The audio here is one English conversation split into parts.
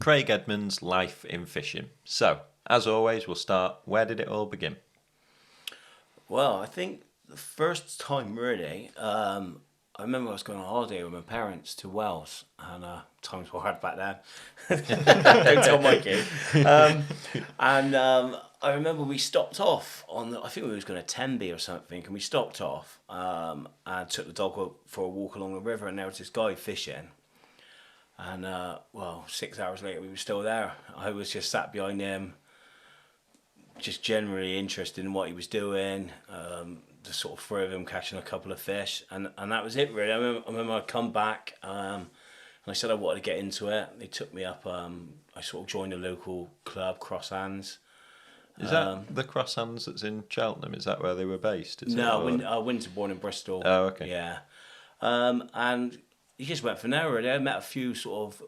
Craig Edmunds' life in fishing. So, as always, we'll start. Where did it all begin? Well, I think the first time really, I remember I was going on holiday with my parents to Wales, and times were hard back then. Don't tell Mikey. I remember we stopped off I think we was going to Tenby or something, and we stopped off and took the dog for a walk along the river, and there was this guy fishing. And, 6 hours later, we were still there. I was just sat behind him, just generally interested in what he was doing, the sort of thrill of him catching a couple of fish. And that was it, really. I remember I'd come back, and I said I wanted to get into it. They took me up. I sort of joined a local club, Cross Hands. Is that the Cross Hands that's in Cheltenham? Is that where they were based? Winterbourne in Bristol. Oh, okay. Yeah. And you just went from there, really. I met a few sort of,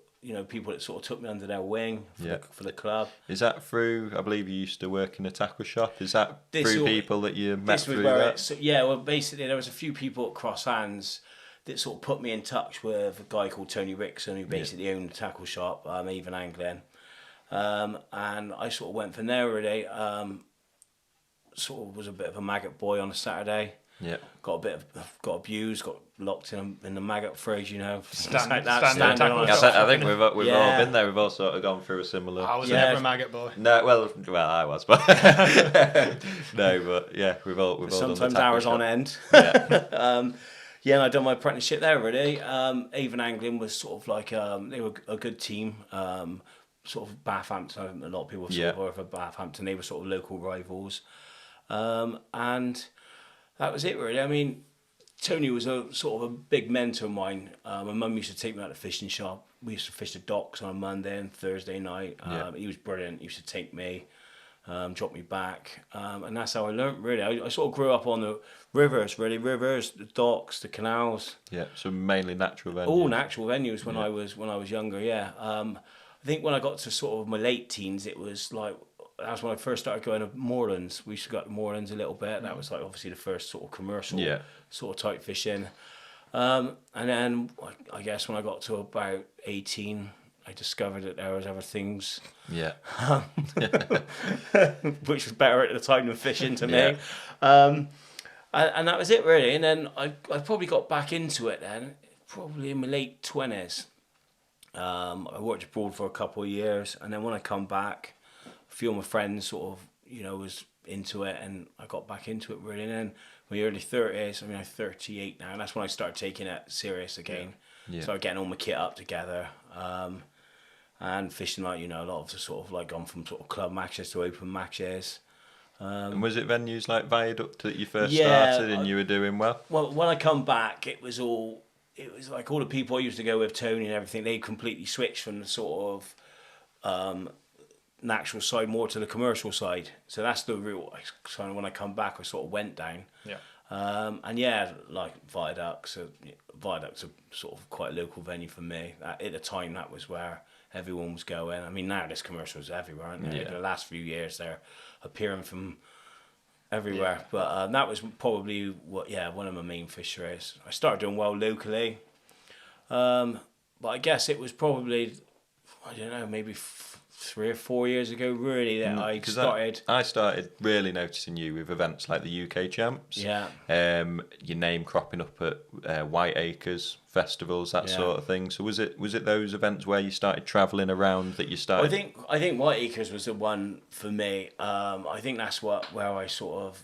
people that sort of took me under their wing for the club. Is that through, I believe you used to work in a tackle shop, is that through people that you met through that? Basically there was a few people at Cross Hands that sort of put me in touch with a guy called Tony Rickson, who basically owned a tackle shop, even Angling. And I sort of went from there, really. Sort of was a bit of a maggot boy on a Saturday. Yeah. Got abused, got locked in the maggot fridge, Standing I think we've all been there. We've all sort of gone through a similar. I was never a maggot boy. No, well, I was, but no, but yeah, we've all sometimes done the hours shop. on end. Yeah. And I done my apprenticeship there, really. Avon Angling was sort of like they were a good team. Sort of Bathampton. A lot of people were for Bathampton. They were sort of local rivals, and that was it, really. I mean, Tony was a sort of a big mentor of mine. My mum used to take me out to the fishing shop. We used to fish the docks on a Monday and Thursday night. He was brilliant. He used to take me, drop me back, and that's how I learnt, really. I sort of grew up on the rivers, really. Rivers, the docks, the canals. Yeah, so mainly natural venues. All natural venues when I was younger, yeah. I think when I got to sort of my late teens, it was like, that's when I first started going to moorlands. We used to go to moorlands a little bit. That was like obviously the first sort of commercial sort of type fishing. And then I guess when I got to about 18, I discovered that there was other things. Yeah. Which was better at the time than fishing to me. And that was it, really. And then I probably got back into it then, probably in my late 20s. I worked abroad for a couple of years, and then when I come back, a few of my friends sort of, was into it, and I got back into it, really. And then my early 30s, I'm 38 now, and that's when I started taking it serious again. Yeah. Started getting all my kit up together, and fishing, like, a lot of the sort of like gone from sort of club matches to open matches. And was it venues like Viaduct that you first started and you were doing well? Well, when I come back, it was like all the people I used to go with, Tony and everything, they completely switched from the sort of natural side more to the commercial side. So that's the route. So when I come back, I sort of went down. Yeah. Like Viaduct's a sort of quite a local venue for me. At the time, that was where everyone was going. I mean, now there's commercials everywhere, aren't there? Yeah. The last few years, they're appearing from everywhere. Yeah. But that was probably one of my main fisheries. I started doing well locally, but I guess it was probably, I don't know, maybe 3 or 4 years ago, really, that I started. I started really noticing you with events like the UK Champs. Yeah. Your name cropping up at White Acres festivals, that sort of thing. So was it those events where you started travelling around that you started? I think White Acres was the one for me. I think that's where I sort of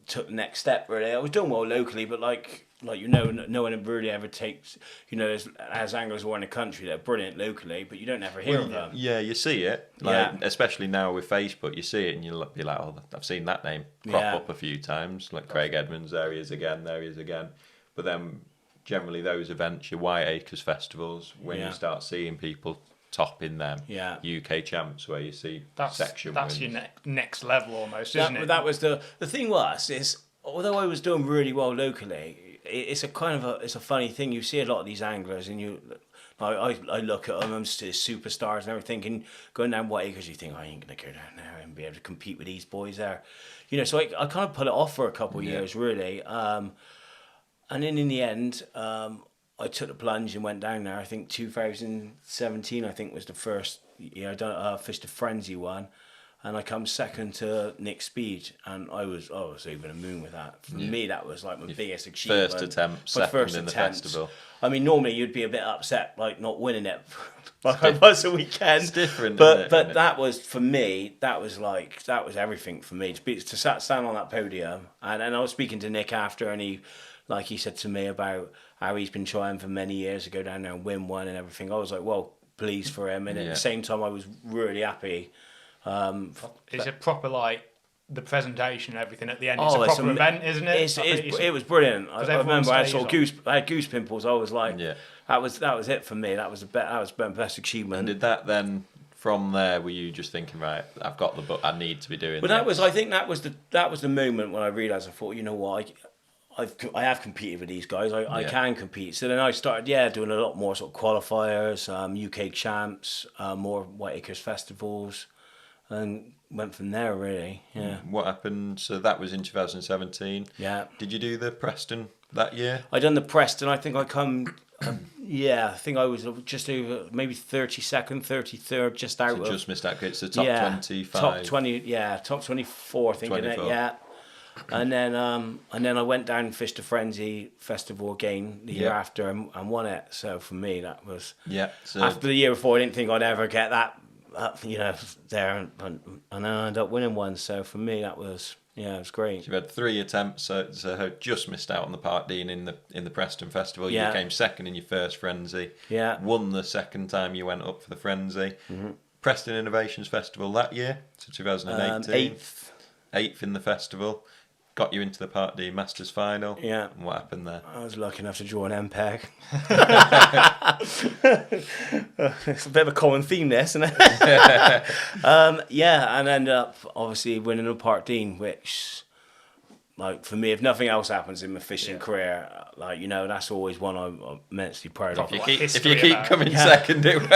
took the next step, really. I was doing well locally, but no one really ever takes, as anglers all in the country, they're brilliant locally, but you don't ever hear of them. Yeah, you see it. Especially now with Facebook, you see it and you'll be like, oh, I've seen that name crop up a few times, like Craig Edmunds, there he is again. But then generally those events, your White Acres festivals, when you start seeing people topping them, UK Champs, where you see section that's wins. Your next level almost, isn't it? That was the thing is, although I was doing really well locally, it's a funny thing. You see a lot of these anglers, and I look at them, I'm just superstars and everything, and going down White Acres, you think, I ain't gonna go down there and be able to compete with these boys there, so I kind of put it off for a couple of years, really, and then in the end, I took the plunge and went down there. I think 2017, I think, was the first year I fished a frenzy one, and I come second to Nick Speed, and I was over the moon with that. For me, that was like my biggest achievement. First attempt, second in the festival. I mean, normally you'd be a bit upset, like not winning it, like I was a weekend. It's different, but that was, for me, that was everything for me to stand on that podium. And I was speaking to Nick after, and he said to me about how he's been trying for many years to go down there and win one and everything. I was like, well, pleased for him, and at the same time, I was really happy. Is it proper, like the presentation and everything at the end? It's a proper event, isn't it? It was brilliant. I remember I had goose pimples. I was like, that was it for me. That was the best achievement. And did that then? From there, were you just thinking, right, I've got the book, I need to be doing? But I think that was the moment when I realised. I thought, you know what, I have competed with these guys. I can compete. So then I started, doing a lot more sort of qualifiers, UK champs, more Whiteacres festivals, and went from there really. Yeah. What happened? So that was in 2017. Yeah. Did you do the Preston that year? I done the Preston. I think I come. I think I was just over maybe 32nd, 33rd, just out. So just missed out. It's the top 25. Top 20. Yeah, top 24. I think. 24. Yeah. And then I went down and fished a Frenzy Festival again the year after and won it. So for me, that was So after the year before, I didn't think I'd ever get that there, and I ended up winning one. So for me, that was it was great. So you had 3 attempts, so just missed out on the Parkdean in the Preston Festival. You came second in your first Frenzy. Yeah. Won the second time you went up for the Frenzy. Mm-hmm. Preston Innovations Festival that year, so 2018. 8th in the festival. Got you into the Parkdean Masters final. Yeah. And what happened there? I was lucky enough to draw an MPEG. It's a bit of a common theme, this, isn't it? And ended up obviously winning the Parkdean, which, like, for me, if nothing else happens in my fishing career, like, that's always one I'm immensely proud of. If you keep coming second, it won't.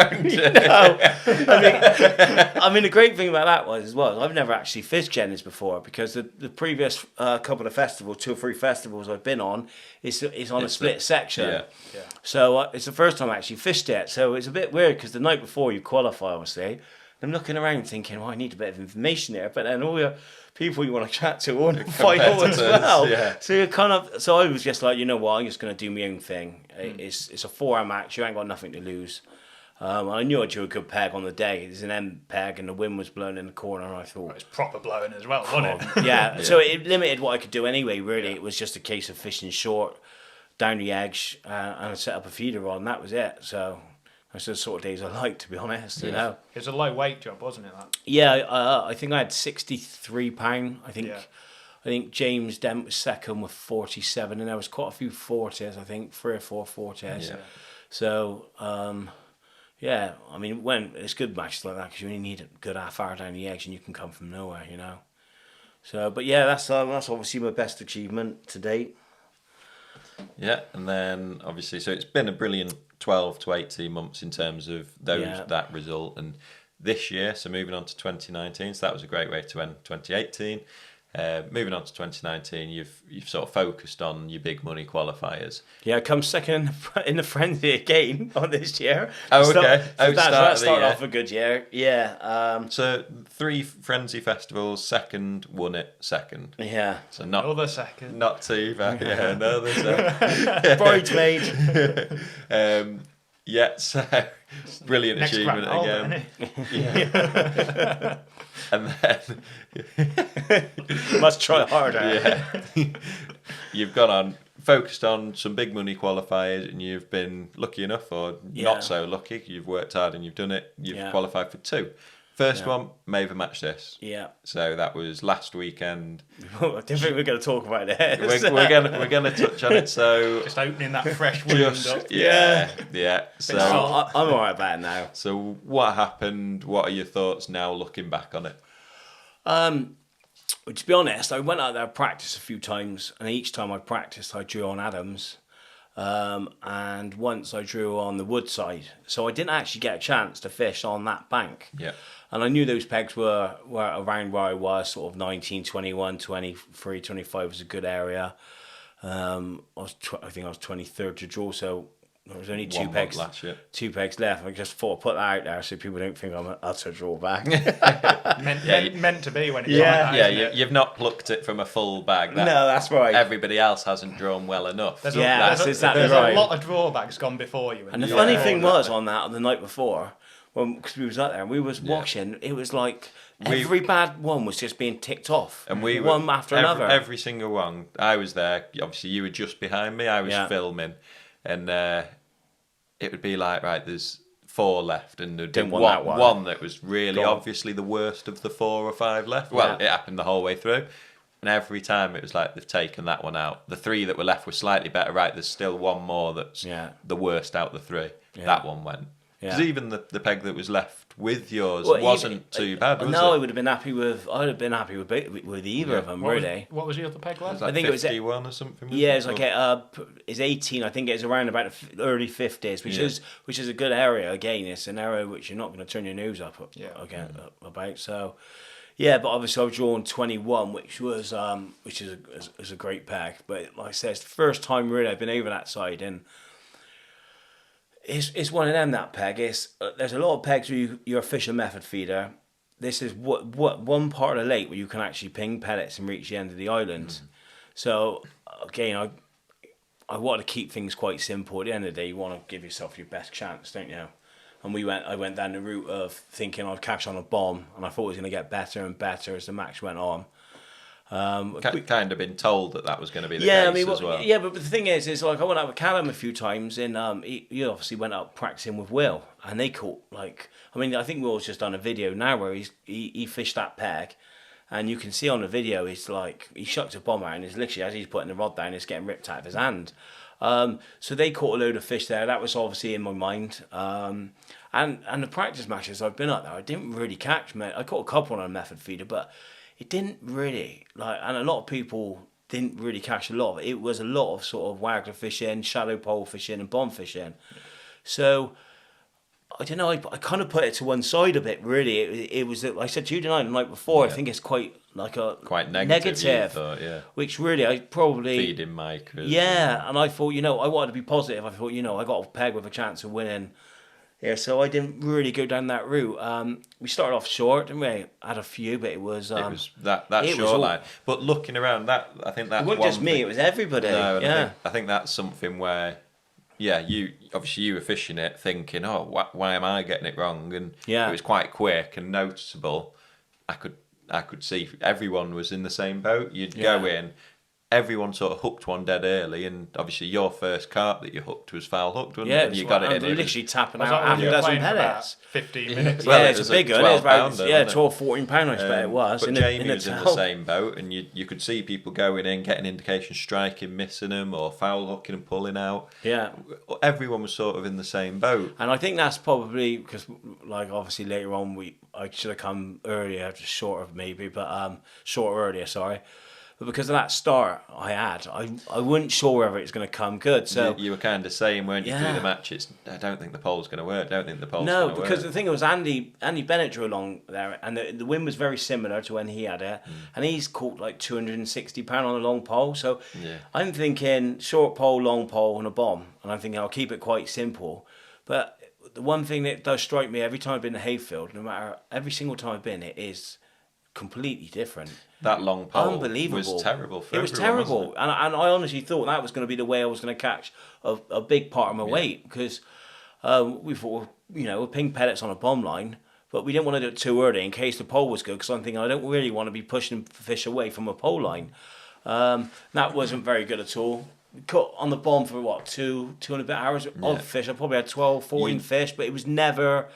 I mean, the great thing about that was, as well, I've never actually fished Jenny's before, because the previous couple of festivals, 2 or 3 festivals I've been on, it's on a split section. Yeah. So it's the first time I actually fished it. So it's a bit weird, because the night before you qualify, obviously, I'm looking around thinking, well, I need a bit of information here, but then all your people you want to chat to want to final as well. Yeah. So I was just like, you know what, I'm just going to do my own thing. It's a 4-hour match. You ain't got nothing to lose. I knew I drew a good peg on the day. It's an M peg, and the wind was blowing in the corner. And I thought, it was proper blowing as well, wasn't it? Yeah. So it limited what I could do anyway. Really, it was just a case of fishing short, down the edge, and set up a feeder on. That was it. So that's the sort of days I like, to be honest. You know, it was a low weight job, wasn't it? That? Yeah, I think I had 63 pound. I think James Dent was second with 47, and there was quite a few 40s. I think 3 or 4 40s. Yeah. So I mean, when it's good matches like that, because you only need a good half hour down the edge, and you can come from nowhere. So, but that's obviously my best achievement to date. Yeah, and then obviously, so it's been a brilliant 12 to 18 months in terms of that result, and this year, so moving on to 2019, so that was a great way to end 2018. Moving on to 2019, you've sort of focused on your big money qualifiers. Yeah, I come second in the Frenzy again on this year. Oh, okay. That started off a good year. Yeah. So 3 Frenzy festivals, second, won it second. Yeah. So not another second. Not too bad. Yeah, another second. Bridesmaid. So brilliant Next achievement again. Yeah. And then must try harder. Yeah. You've gone on, focused on some big money qualifiers, and you've been lucky enough, or not so lucky. You've worked hard and you've done it. You've qualified for 2. First one, Maver Match this. Yeah. So that was last weekend. I don't think we're going to talk about it. We're going to touch on it. So just opening that fresh wound up. Yeah. So I'm all right about it now. So what happened? What are your thoughts now, looking back on it? To be honest, I went out there and practiced a few times, and each time I practiced, I drew on Adams. And once I drew on the wood side, so I didn't actually get a chance to fish on that bank. Yeah. And I knew those pegs were around where I was, sort of 19, 21, 23, 25 was a good area. I think I was 23rd to draw, so there was only One month last year. 2 pegs left. I just thought I'd put that out there so people don't think I'm an utter drawback. meant to be when it's like that, you've not plucked it from a full bag. No, that's right. Everybody else hasn't drawn well enough. That's exactly right. There's a lot of drawbacks gone before you. And the funny thing was on the night before, because we was out there and we was watching, it was like every bad one was just being ticked off, and we one after another. Every single one. I was there. Obviously, you were just behind me. I was filming, and it would be like, right, there's 4 left, and there'd be one that was really obviously the worst of the 4 or 5 left. Well, it happened the whole way through. And every time it was like, they've taken that one out. The 3 that were left were slightly better. Right, there's still one more that's the worst out of the 3. Yeah. That one went. Because even the peg that was left with yours wasn't too bad, was it? No, I would have been happy with. I would have been happy with either of them, really. What was the other peg left? I think 51 or something. Yeah, it's like it's 18. I think it's around about the early 50s, which is a good area. Again, it's an area which you're not going to turn your nose up about. So. Yeah, but obviously I've drawn 21, which is a great peg. But like I said, it's the first time really I've been over that side, and it's one of them, that peg. There's a lot of pegs where you're a fish and method feeder. This is what one part of the lake where you can actually ping pellets and reach the end of the island. So again, I want to keep things quite simple. At the end of the day, you want to give yourself your best chance, don't you? And I went down the route of thinking I'd catch on a bomb, and I thought it was going to get better and better as the match went on. Kind of been told that was going to be the case as well. Yeah, but the thing is like I went out with Callum a few times, and he obviously went up practicing with Will, and they caught I think Will's just done a video now where he fished that peg, and you can see on the video he's like he shucks a bomb out, and it's literally as he's putting the rod down, it's getting ripped out of his hand. So they caught a load of fish there. That was obviously in my mind. And the practice matches I've been up there, I didn't really catch. I caught a couple on a method feeder, but it didn't really and a lot of people didn't really catch a lot of it. It was a lot of sort of waggler fishing, shallow pole fishing, and bomb fishing. So I don't know. I kind of put it to one side a bit. Really, it was. I said to you the night before. I think it's quite negative. Thought, which really I probably feeding micros. Yeah, and I thought I wanted to be positive. I thought I got a peg with a chance of winning. Yeah, so I didn't really go down that route. We started off short, didn't we? Had a few, but it was that short line. But looking around that, I think that it wasn't just me; it was everybody. No, I think that's something where. Yeah, you were fishing it thinking, why am I getting it wrong? And it was quite quick and noticeable. I could see everyone was in the same boat. You'd go in, everyone sort of hooked one dead early, and obviously your first carp that you hooked was foul hooked, wasn't it? And you got it in. Literally tapping out half a dozen pellets. 15 minutes. Well, it's a big one. It was about 12, 14 pound, I bet it was. But Jamie was in the same boat, and you could see people going in, getting indication, striking, missing them, or foul hooking and pulling out. Yeah. Everyone was sort of in the same boat. And I think that's probably because, obviously later on, I should have come earlier, just shorter maybe, but shorter earlier, sorry. But because of that start I had, I wasn't sure whether it's going to come good. So you were kind of saying, weren't you, through the match, I don't think the pole's going to work. No, because the thing was, Andy Bennett drew along there, and the wind was very similar to when he had it, and he's caught like 260 pound on a long pole. So I'm thinking short pole, long pole, and a bomb, and I'm thinking I'll keep it quite simple. But the one thing that does strike me every time I've been to Hayfield, every single time I've been, it is completely different. That long pole Unbelievable. was terrible for everyone. It was terrible. And I honestly thought that was going to be the way I was going to catch a big part of my weight, because we thought, we're ping pellets on a bomb line, but we didn't want to do it too early in case the pole was good, because I'm thinking I don't really want to be pushing fish away from a pole line. That wasn't very good at all. We caught on the bomb for, 2 and a bit hours of fish. I probably had 12, 14 fish, but it was never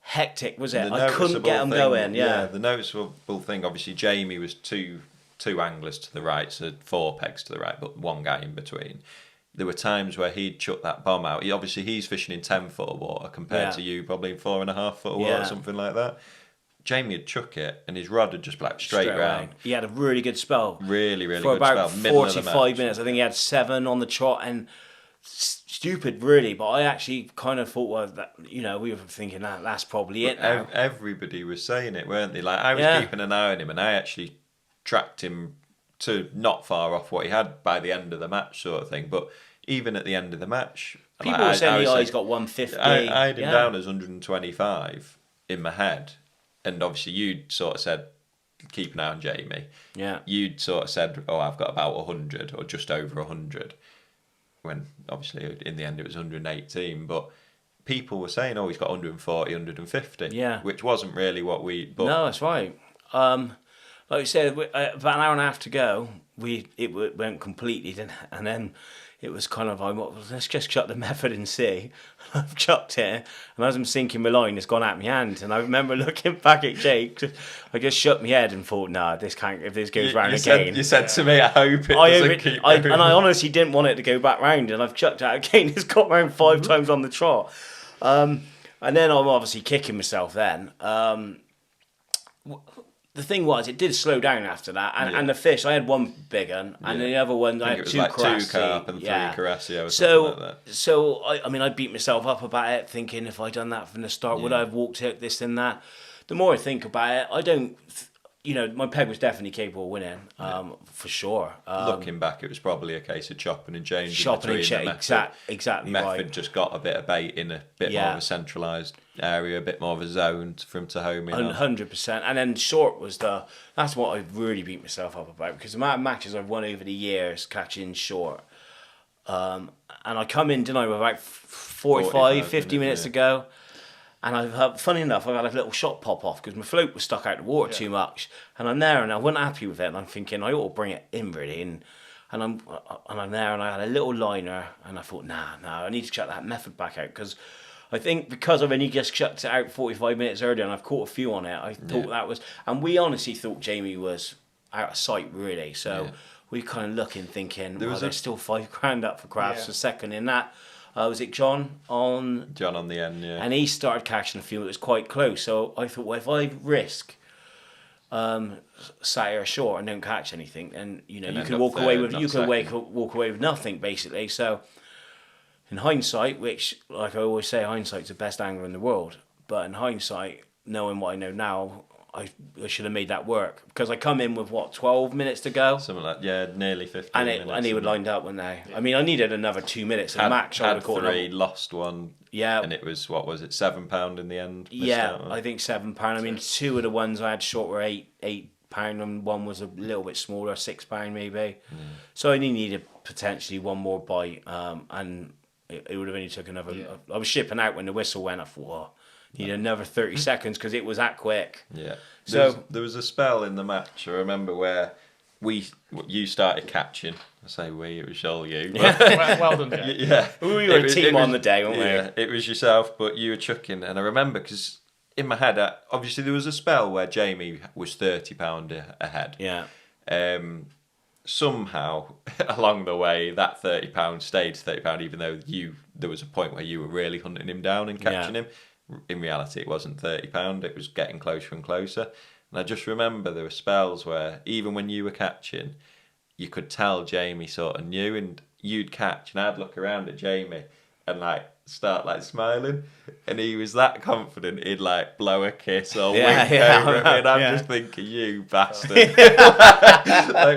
hectic, was it? I couldn't get them going. Yeah, the noticeable thing, obviously Jamie was two anglers to the right, so 4 pegs to the right, but one guy in between. There were times where he'd chuck that bomb out. He's fishing in 10-foot of water compared to you probably in 4.5-foot of water, something like that. Jamie would chuck it, and his rod would just black straight round. He had a really good spell. Really for good about spell. 45 minutes. I think he had 7 on the trot, and stupid, really. But I actually kind of thought, we were thinking that's probably it now. Everybody was saying it, weren't they? Like, I was keeping an eye on him, and I actually tracked him to not far off what he had by the end of the match, sort of thing. But even at the end of the match, People were saying he's got 150. I had him down as 125 in my head, and obviously you'd sort of said, keep an eye on Jamie. Yeah. You'd sort of said, I've got about 100 or just over 100, when obviously in the end it was 118, but people were saying, he's got 140, 150. Yeah. Which wasn't really what we... But no, that's right. Like I said, about an hour and a half to go, it went completely, and then it was kind of, let's just chuck the method and see. I've chucked it, and as I'm sinking my line, it's gone out my hand. And I remember looking back at Jake, I just shook my head and thought, nah, this can't, if this goes round again. You said to me, I hope it doesn't keep going. And I honestly didn't want it to go back round, and I've chucked it out again. It's got round 5 times on the trot. And then I'm obviously kicking myself then. The thing was, it did slow down after that, and the fish. I had one big one, and the other one I had two carp and 3 carassi or something like that. So I beat myself up about it, thinking if I'd done that from the start, would I have walked it, this and that? The more I think about it, I don't. My peg was definitely capable of winning, for sure. Looking back, it was probably a case of chopping and changing. Exactly. Method just got a bit of bait in a bit more of a centralised area, a bit more of a zone for him to home in. 100%. And then short was that's what I really beat myself up about, because the amount of matches I've won over the years catching short. And I come in, didn't I, with about 45 50 minutes to go. And funny enough, I've had a little shot pop off because my float was stuck out the water too much. And I'm there, and I wasn't happy with it. And I'm thinking I ought to bring it in really. And I'm there, and I had a little liner, and I thought, nah, I need to chuck that method back out, because I think because I've only just chucked it out 45 minutes earlier, and I've caught a few on it. I thought that was, and we honestly thought Jamie was out of sight really. So we kind of looking, thinking, there's still $5,000 up for grabs for second in that. Was it John on the end, and he started catching a few. It was quite close, so I thought, well, if I risk sat here short and don't catch anything, and you can walk away with nothing basically. So in hindsight, which like I always say, hindsight's the best angler in the world, but in hindsight, knowing what I know now, I should have made that work, because I come in with 12 minutes to go, something like nearly 15 minutes, and he would lined up, wouldn't they? I mean, I needed another 2 minutes of max. Had 3, lost one, and it was £7 in the end. I think £7. I mean, 2 of the ones I had short were £8, and one was a little bit smaller, £6 maybe. So I only needed potentially one more bite, and it would have only took another. I was shipping out when the whistle went. I thought, need another 30 seconds, because it was that quick. Yeah. So there was a spell in the match, I remember, where you started catching. I say we, it was all you. Well done, Jack. Yeah. We were a team on the day, weren't we? Yeah, it was yourself, but you were chucking. And I remember, because in my head, obviously there was a spell where Jamie was £30 ahead. Yeah. Somehow, along the way, that £30 stayed £30, even though there was a point where you were really hunting him down and catching him. In reality, it wasn't £30, it was getting closer and closer. And I just remember there were spells where, even when you were catching, you could tell Jamie sort of knew, and you'd catch, and I'd look around at Jamie and start smiling, and he was that confident he'd blow a kiss or wink over at me, and I'm just thinking, you bastard.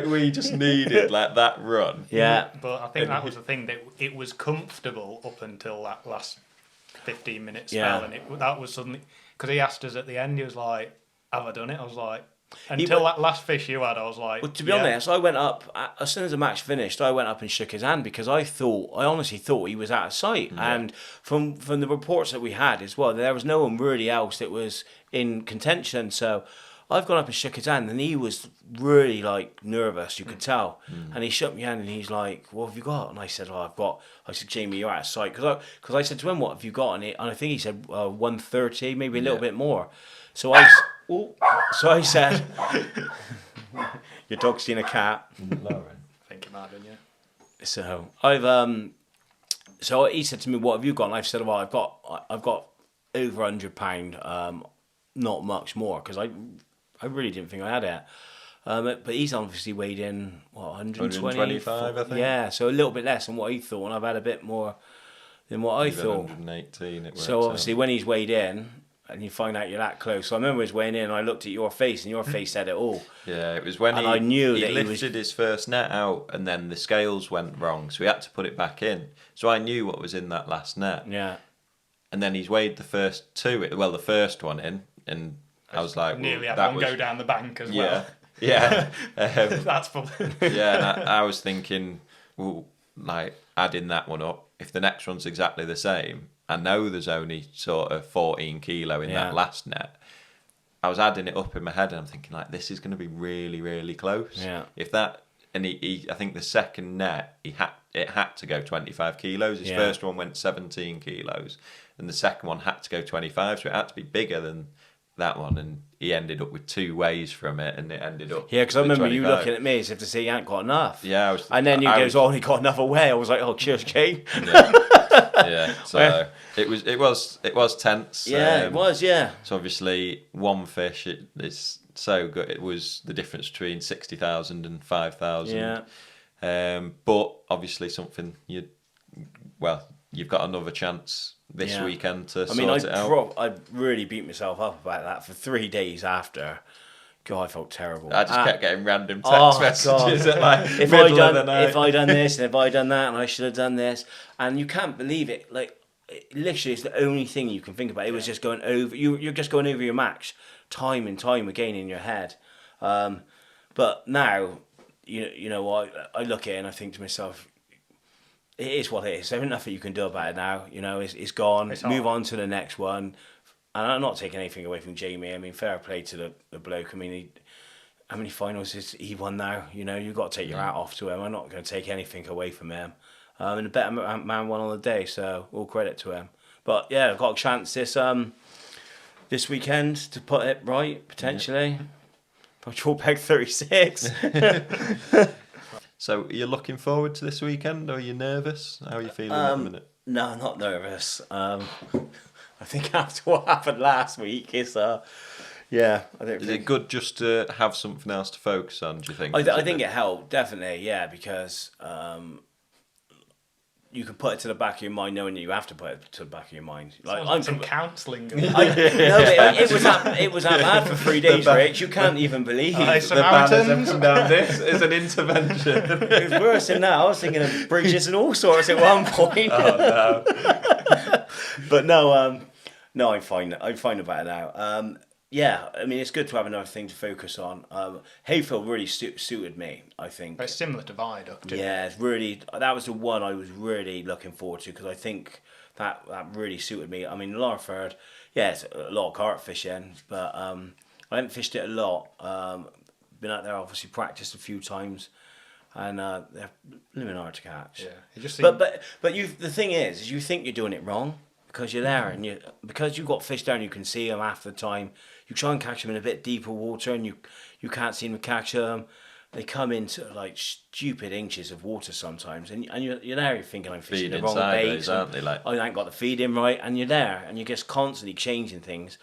We just needed that run. Yeah. But I think that was the thing, that it was comfortable up until that last 15 minute spell, and that was suddenly, because he asked us at the end, he was like, have I done it? I was like, until that last fish you had, I was like, well, to be honest, I went up as soon as the match finished. I went up and shook his hand, because I honestly thought he was out of sight. And from the reports that we had as well, there was no one really else that was in contention. So I've gone up and shook his hand, and he was really nervous, you could tell. And he shook my hand, and he's like, what have you got? And I said, I said, Jamie, you're out of sight. Because I said to him, what have you got? And I think he said 130, maybe a little bit more. So I said, your dog's seen a cat. Lauren, I think it might have been, yeah. So so he said to me, what have you got? And I've said, well, I've got over £100, not much more, because I really didn't think I had it. But he's obviously weighed in, 125, I think. Yeah, so a little bit less than what he thought, and I've had a bit more than what I thought. 118, it works so obviously out. when he's weighed in, and you find out you're that close. So I remember he was weighing in, and I looked at your face, and your face said it all. Yeah, it was when I knew he that lifted his first net out, and then the scales went wrong, so he had to put it back in. So I knew what was in that last net. Yeah. And then he's weighed the first two, the first one in, and I was like, nearly had that one go down the bank as yeah, well. Yeah. That's probably... Yeah, and I was thinking, well, like, adding that one up, if the next one's exactly the same, I know there's only sort of 14 kilo in that last net. I was adding it up in my head, and I'm thinking, like, this is going to be really, really close. Yeah. If that, and he I think the second net, it had to go 25 kilos. His first one went 17 kilos, and the second one had to go 25, so it had to be bigger than that one, and he ended up with 2 weighs from it, and it ended up... Yeah, because I remember you looking at me as if to say you ain't got enough. Yeah, and then you goes, oh, he got enough away. I was like, oh, cheers, Kate. Yeah, so it was tense. Yeah, it was, yeah. So obviously, one fish is so good. It was the difference between 60,000 and 5,000. Yeah. But obviously, something you've got another chance this weekend to sort it out. I really beat myself up about that for 3 days after. God, I felt terrible. I just kept getting random text messages at like middle of the night. If I done this and if I done that and I should have done this, and you can't believe it. Like, literally, it's the only thing you can think about. It was just going over. You're just going over your match time and time again in your head. But now, you know what? I look at it and I think to myself, it is what it is. There's nothing you can do about it now. You know, it's gone. Move on to the next one. And I'm not taking anything away from Jamie. I mean, fair play to the bloke. I mean, how many finals has he won now? You know, you've got to take your hat off to him. I'm not going to take anything away from him. And the better man won on the day, so all credit to him. But yeah, I've got a chance this weekend to put it right, potentially. I'll draw peg 36. So, are you looking forward to this weekend, or are you nervous? How are you feeling at the minute? No, I'm not nervous. I think after what happened last week, it's yeah. Is it good just to have something else to focus on? Do you think? I think it helped definitely, yeah, because you can put it to the back of your mind, knowing that you have to put it to the back of your mind. Like I'm some counselling. It was that bad for 3 days, Rich. You can't even believe. The banners have come down. This is an intervention. It was worse than that. I was thinking of bridges and all sorts at one point. Oh no! But no, I'm fine. I'm fine about it now. Yeah, I mean, it's good to have another thing to focus on. Hayfield really suited me, I think. Very similar to Viaduct. Yeah, it's really, that was the one I was really looking forward to, because I think that really suited me. I mean, Larford, yeah, it's a lot of carp fishing, but I haven't fished it a lot. Been out there, obviously practiced a few times, and they're living hard to catch. Yeah, you just but the thing is you think you're doing it wrong, because you're there, and because you've got fish down, you can see them half the time. You try and catch them in a bit deeper water, and you can't seem to catch them. They come into like stupid inches of water sometimes, and you're there. You're thinking, I'm fishing the wrong bait. Aren't they? Like, I ain't got the feed in right, and you're there, and you're just constantly changing things,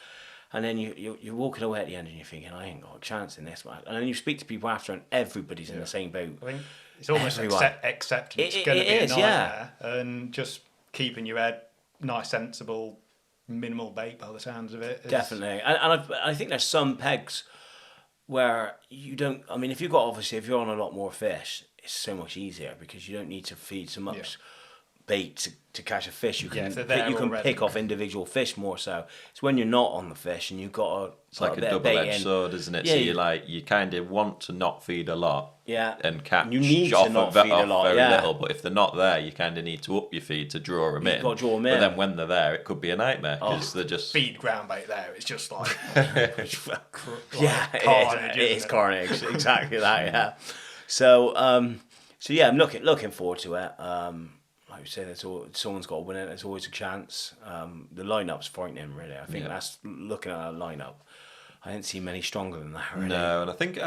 and then you're walking away at the end, and you're thinking, I ain't got a chance in this one. And then you speak to people after, and everybody's in the same boat. I think it's almost accepting it's going to be a nightmare, and just keeping your head nice, sensible, minimal bait by the sounds of it. Definitely. And I think there's some pegs where you don't, I mean, if you're on a lot more fish, it's so much easier, because you don't need to feed so much bait to catch a fish. You can pick off individual fish more so. It's when you're not on the fish and you've got a... It's like a double-edged sword, isn't it? Yeah, so you kind of want to not feed a lot, and catch. You need to not feed a lot, very little, but if they're not there, you kind of need to up your feed to draw them in. You've got to draw them in. But then when they're there, it could be a nightmare, because they're just... Feed ground bait there, it's just like... carnage, it is carnage, exactly that, yeah. So yeah, I'm looking forward to it. Like you say, someone's got to win it. There's always a chance. The lineup's frightening, really. I think that's looking at that lineup. I didn't see many stronger than that, really. No, and I think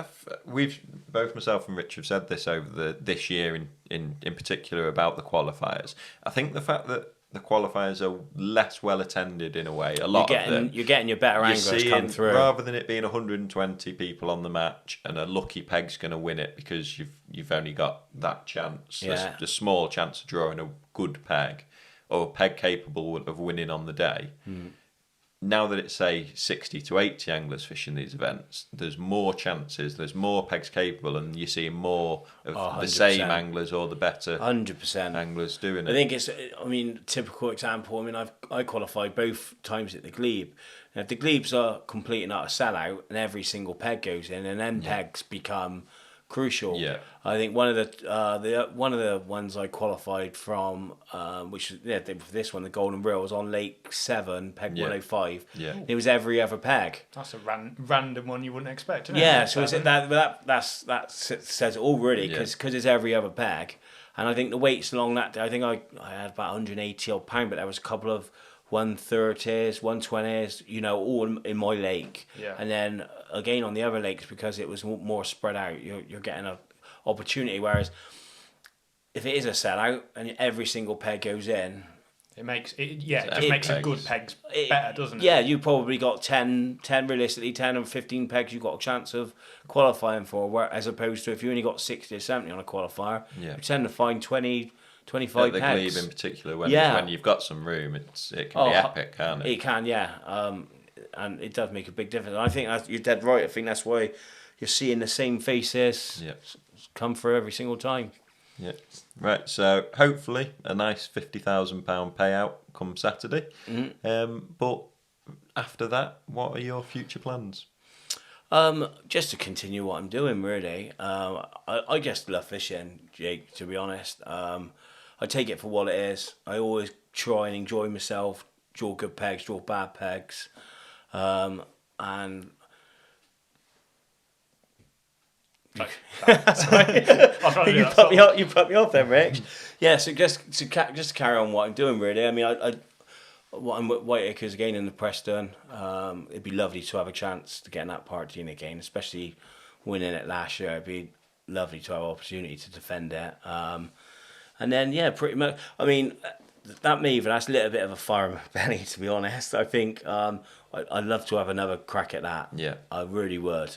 we've both myself and Rich have said this over this year in particular about the qualifiers. I think the fact that the qualifiers are less well attended in a way. You're getting your better anglers come through, rather than it being 120 people on the match and a lucky peg's going to win it because you've only got that chance, the small chance of drawing a good peg or a peg capable of winning on the day. now that it's say 60 to 80 anglers fishing these events, there's more chances, there's more pegs capable, and you're seeing more of the same anglers or the better 100% anglers doing it. I think it's, I mean, typical example. I mean, I qualified both times at the glebe. And if the glebes are complete and utter sellout, and every single peg goes in, and then pegs become crucial. Yeah. I think one of the ones I qualified from, which for this one, the Golden Reel, was on Lake 7, peg 105. Yeah. It was every other peg. That's a random one you wouldn't expect, isn't it? Yeah, so is it that says it all really, because it's every other peg. And I think the weights along that day, I think I had about 180 odd pound, but there was a couple of 130s, 120s, you know, all in my lake. Yeah. And then again on the other lakes, because it was more spread out, you're getting an opportunity. Whereas if it is a sellout and every single peg goes in, it makes it just makes a good pegs better, doesn't it? Yeah, you probably got 10 realistically, 10 and 15 pegs you've got a chance of qualifying for, as opposed to if you only got 60 or 70 on a qualifier, you tend to find 20, 25 the pegs. glebe in particular, when you've got some room, it can be epic, can't it? It can, yeah. And it does make a big difference. And I think you're dead right. I think that's why you're seeing the same faces come through every single time. Yeah. Right, so hopefully a nice £50,000 payout come Saturday. But after that, what are your future plans? Just to continue what I'm doing, really. I just love fishing, Jake, to be honest. I take it for what it is. I always try and enjoy myself, draw good pegs, draw bad pegs. And sorry. You put me off then, Rick. Yeah, so just to carry on what I'm doing, really. I mean, what I'm at Whiteacres again in the Preston. It'd be lovely to have a chance to get in that Parkdean again, especially winning it last year. It'd be lovely to have an opportunity to defend it. And then, pretty much, I mean, that Maven, that's a little bit of a fire in my belly, to be honest. I think I'd love to have another crack at that. Yeah. I really would.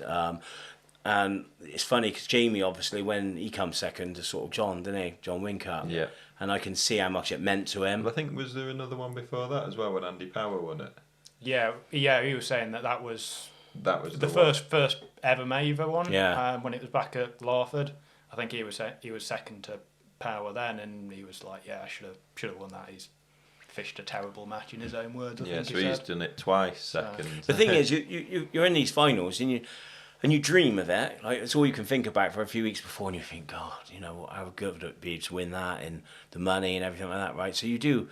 And it's funny because Jamie, obviously, when he comes second to sort of John, didn't he? John Wincup. Yeah. And I can see how much it meant to him. But I think, was there another one before that as well when Andy Power won it? Yeah, he was saying that was the one. first ever Maver one. Yeah. When it was back at Larford, I think he was second to Power then, and he was like, "Yeah, I should have won that." He's fished a terrible match in his own words. I think he's done it twice second. The thing is, you're in these finals and you dream of it. Like, it's all you can think about for a few weeks before, and you think, God, you know, how good would it be to win that, and the money and everything like that, right? So you do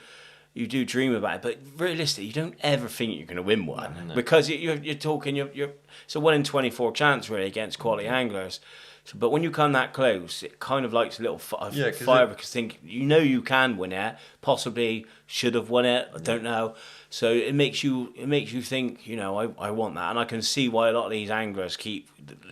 dream about it, but realistically, you don't ever think you're going to win one. No. Because you're talking, it's a 1 in 24 chance really against quality anglers. So, but when you come that close, it kind of likes a little fire because you can win it, possibly should have won it, I don't know. So it makes you think, you know, I want that, and I can see why a lot of these anglers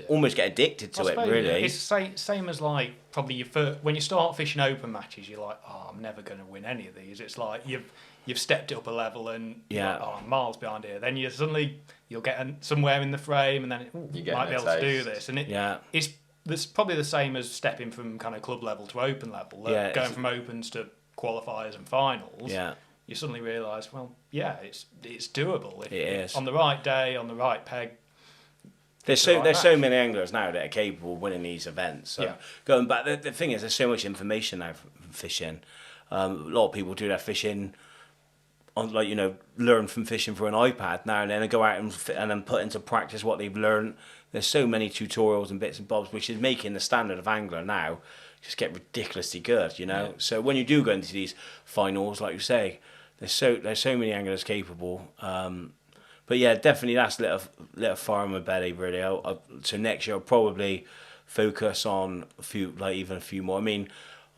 almost get addicted to it. Really, it's the same as like probably when you start fishing open matches, you're like, oh, I'm never going to win any of these. It's like you've stepped it up a level, and you're like, oh, I'm miles behind here. Then you'll get somewhere in the frame, and then you might be able to do this, and it's probably the same as stepping from kind of club level to open level. Going from opens to qualifiers and finals. Yeah. You suddenly realise, well, yeah, it's doable. It is. On the right day, on the right peg. There's so many anglers now that are capable of winning these events. So going back, the thing is, there's so much information now from fishing. A lot of people do their fishing on, like, you know, learn from fishing through an iPad now and then, and go out and then put into practice what they've learned. There's so many tutorials and bits and bobs, which is making the standard of angler now just get ridiculously good, you know. Yeah. So when you do go into these finals, like you say, there's so many anglers capable. But yeah, definitely that's lit a fire in my belly, really. So next year I'll probably focus on even a few more. I mean,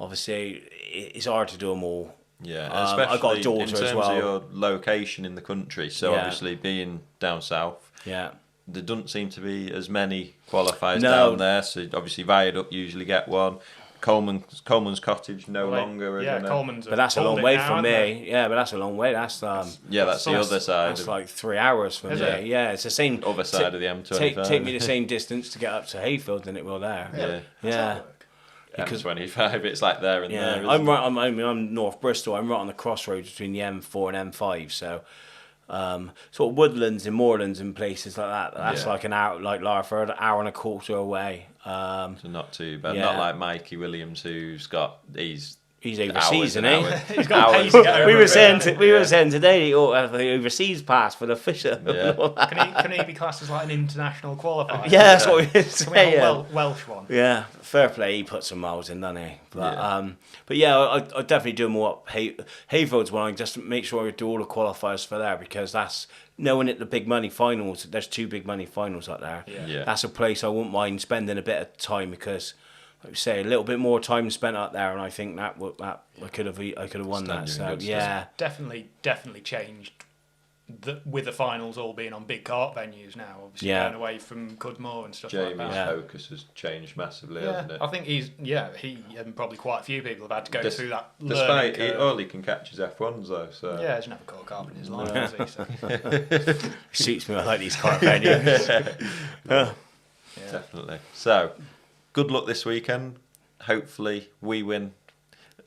obviously it's hard to do them all. Yeah, especially I've got a daughter in terms as well. of your location in the country. So obviously being down south. Yeah. There doesn't seem to be as many qualifiers down there. So obviously Viaduct usually get one. Coleman's Cottage no longer. Coleman's. But that's a long way from me. Yeah, but that's a long way. That's that's the other side. That's like 3 hours from me. It? Yeah, it's the same. Other side of the M25. Take me the same distance to get up to Hayfield than it will there. Yeah. Because M25, it's like there and there. I'm North Bristol. I'm right on the crossroads between the M4 and M5. So sort of woodlands and moorlands and places like that. That's like an hour, like Larford, an hour and a quarter away. So not too bad. Not like Mikey Williams, who's got He's overseas, isn't he? He's got pace to get we were saying today he ought to have the overseas pass for the fisher. Yeah. Can he be classed as like an international qualifier? Yeah, that's what we were saying. Welsh one. Yeah, fair play. He put some miles in, doesn't he? But I definitely do more up Hayfield's one. I just make sure I do all the qualifiers for there, because that's knowing it. The big money finals. There's 2 big money finals out there. Yeah. That's a place I wouldn't mind spending a bit of time, because, like you say, a little bit more time spent out there, and I think that I could have won that. So yeah, definitely changed. With the finals all being on big kart venues now, obviously going away from Cudmore and stuff like that. Jamie's focus has changed massively, hasn't it? I think he and probably quite a few people have had to go through that. Despite all he can catch his F1s though, so he's never caught a kart in his life, has he? So. Suits me. I like these kart venues. Definitely. So, good luck this weekend. Hopefully, we win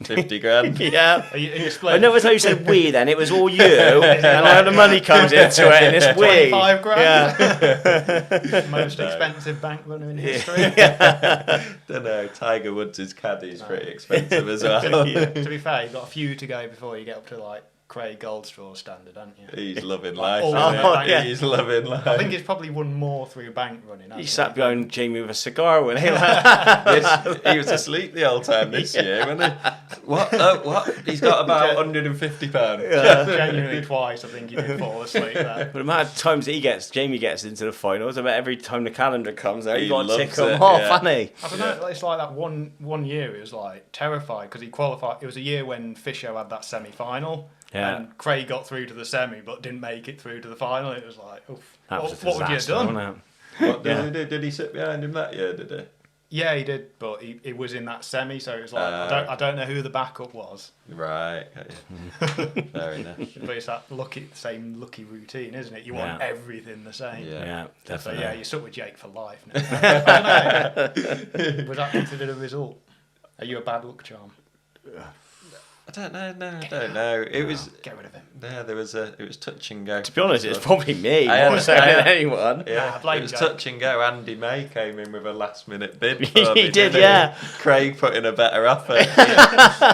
50 grand. Yeah. Are you I noticed how you said we then. It was all you, and now the money comes into it, and it's we. 25 grand. Yeah. Most expensive bank runner in history. Don't know. Tiger Woods' caddy's pretty expensive as well. To be fair, you've got a few to go before you get up to like Craig Goldstraw's standard, haven't you? He's loving life. He's loving life. I think he's probably won more through bank running. He sat behind Jamie with a cigar when he He was asleep the whole time this year, wasn't he? What? What? He's got about £150. Genuinely twice, I think he did fall asleep there. But the amount of times that Jamie gets into the finals, I bet every time the calendar comes out, He you got to loves tick him it, off, yeah. hasn't he? I don't know, it's like that one year he was like terrified because he qualified. It was a year when Fisher had that semi-final. Yeah. And Craig got through to the semi but didn't make it through to the final. It was like, oof. That was a what would you have disaster, done? wasn't What did he do? Did he sit behind him that year, did he? Yeah, he did, but he was in that semi, so it was like, I don't know who the backup was. Right. Fair enough. But it's that same lucky routine, isn't it? You want everything the same. Yeah, So definitely. yeah, you're stuck with Jake for life now. I don't know. Was that considered a result? Are you a bad luck charm? I don't know. It was. Get rid of him. Yeah, it was touch and go. To be honest, it's probably me I more so than anyone. Yeah, blame it was Jake. touch and go. Andy May came in with a last minute bid. For He me, did, didn't yeah. Craig put in a better offer.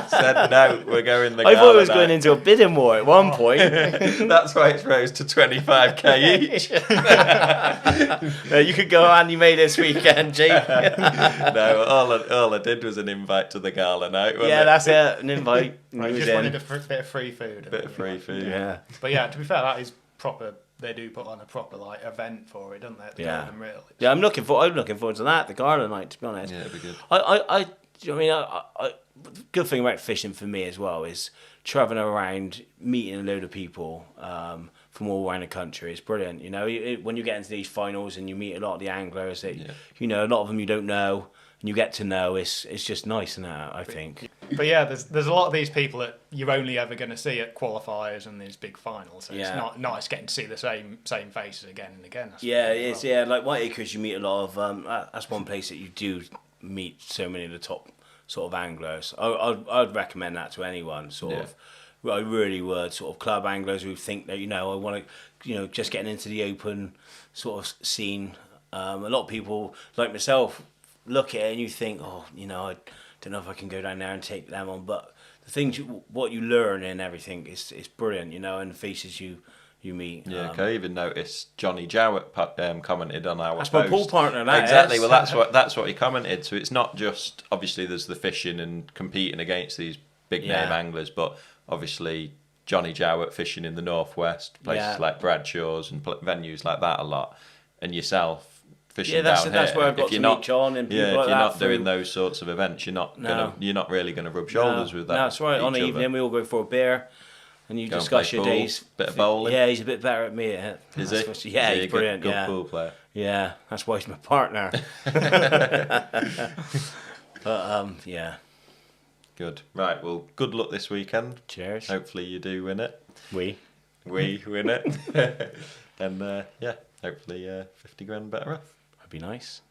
Said no, we're going the. I thought it was Gala going night. into a bidding war at one point. That's why it's rose to 25k each. You could go Andy May this weekend, Jake. No, all I did was an invite to the gala night. Wasn't Yeah, it? that's it. An invite. I just wanted a bit of free food. Bit of free food. Yeah. But yeah, to be fair, that is proper. They do put on a proper like event for it, don't they? At the Yeah. Golden Reel. Yeah, I'm looking forward to that. The Gala night, to be honest. Yeah, it'd be good. I the good thing about fishing for me as well is traveling around, meeting a load of people from all around the country. It's brilliant. You know, when you get into these finals and you meet a lot of the anglers, that you know, a lot of them you don't know, and you get to know. It's just nice, isn't it? I think. But yeah, there's a lot of these people that you're only ever going to see at qualifiers and these big finals. So it's not nice getting to see the same faces again and again. Yeah, it is. Yeah, like Whiteacres, you meet a lot of. That's one place that you do meet so many of the top sort of anglers. I'd recommend that to anyone. I really would. Sort of club anglers who think that I want to, just getting into the open sort of scene. A lot of people like myself look at it and you think, I don't know if I can go down there and take them on. But the things, what you learn and everything is brilliant, and the faces you meet. Yeah, I even noticed Johnny Jowett commented on our That's post. my pool partner, that exactly. is. Well, that's what he commented. So it's not just obviously there's the fishing and competing against these big name anglers, but obviously Johnny Jowett fishing in the northwest, places like Bradshaw's and venues like that a lot, and yourself fishing down here. That's where I've got to meet John and people like that. If you're not doing those sorts of events, you're not really gonna rub shoulders with that. No, that's right. On the evening, we all go for a beer. And you discuss your days. Bit of bowling. Yeah, he's a bit better at me at it. Is he? Yeah, he's he's brilliant. Good pool player. Yeah, that's why he's my partner. But yeah. Good. Right. Well, good luck this weekend. Cheers. Hopefully you do win it. We win it. And hopefully 50 grand better off. That'd be nice.